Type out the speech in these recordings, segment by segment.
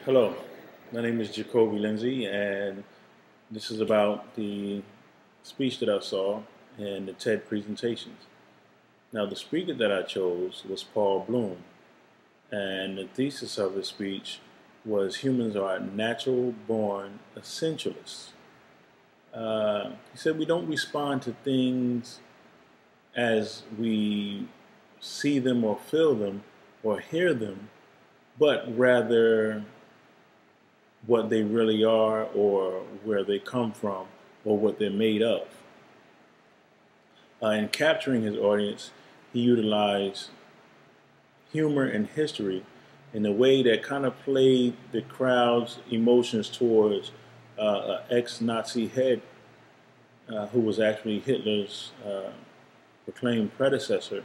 Hello, my name is Jacoby Lindsay, and this is about the speech that I saw in the TED presentations. Now, the speaker that I chose was Paul Bloom, and the thesis of his speech was humans are natural-born essentialists. He said we don't respond to things as we see them or feel them or hear them, but rather what they really are or where they come from or what they're made of. In capturing his audience, he utilized humor and history in a way that kind of played the crowd's emotions towards an ex-Nazi head who was actually Hitler's proclaimed predecessor.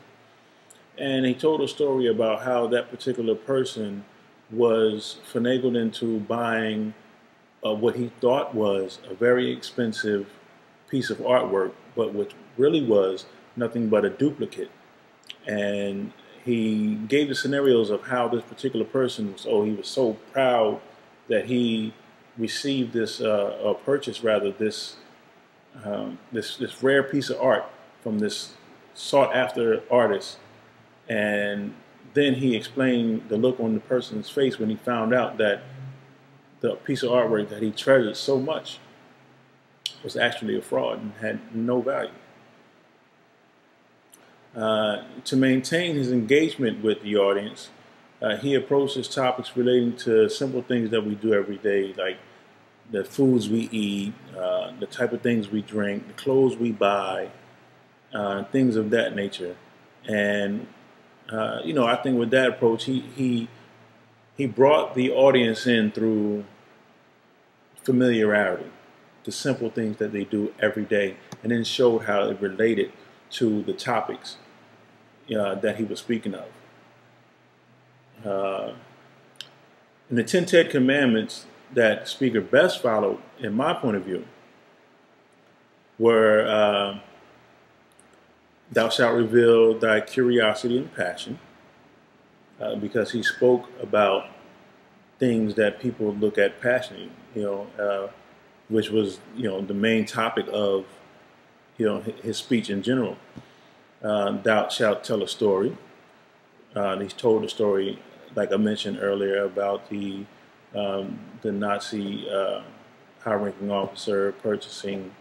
And he told a story about how that particular person was finagled into buying what he thought was a very expensive piece of artwork, but which really was nothing but a duplicate. And he gave the scenarios of how this particular person was, he was so proud that he received this, or purchased rather, this rare piece of art from this sought after artist. And then he explained the look on the person's face when he found out that the piece of artwork that he treasured so much was actually a fraud and had no value. To maintain his engagement with the audience, he approaches topics relating to simple things that we do every day, like the foods we eat, the type of things we drink, the clothes we buy, things of that nature. And I think with that approach, he brought the audience in through familiarity, the simple things that they do every day, and then showed how it related to the topics that he was speaking of. And the 10 TED Commandments that the speaker best followed, in my point of view, were thou shalt reveal thy curiosity and passion, because he spoke about things that people look at passionately, which was, the main topic of, his speech in general. Thou shalt tell a story. He's told a story, like I mentioned earlier, about the Nazi high-ranking officer purchasing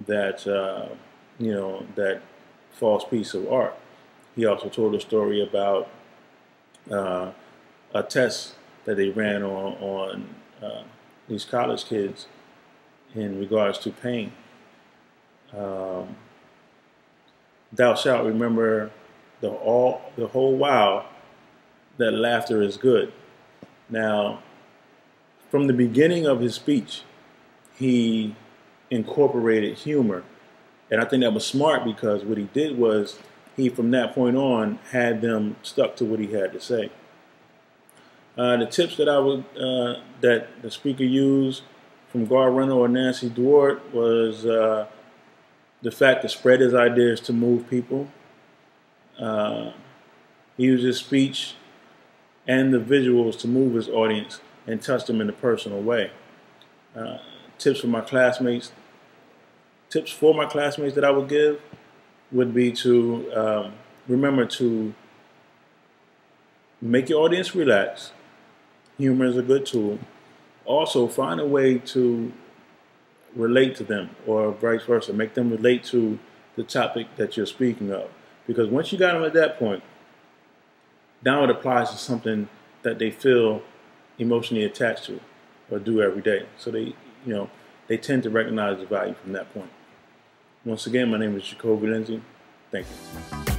that, that false piece of art. He also told a story about a test that they ran on these college kids in regards to pain. Thou shalt remember the whole while that laughter is good. Now, from the beginning of his speech, he incorporated humor. And I think that was smart, because what he did was he, from that point on, had them stuck to what he had to say. The tips that that the speaker used from Gar Renner or Nancy Duart was the fact to spread his ideas to move people. He used his speech and the visuals to move his audience and touch them in a personal way. Tips for my classmates that I would give would be to remember to make your audience relax. Humor is a good tool. Also, find a way to relate to them, or vice versa. Make them relate to the topic that you're speaking of. Because once you got them at that point, now it applies to something that they feel emotionally attached to or do every day. So they tend to recognize the value from that point. Once again, my name is Jacoby Lindsay. Thank you.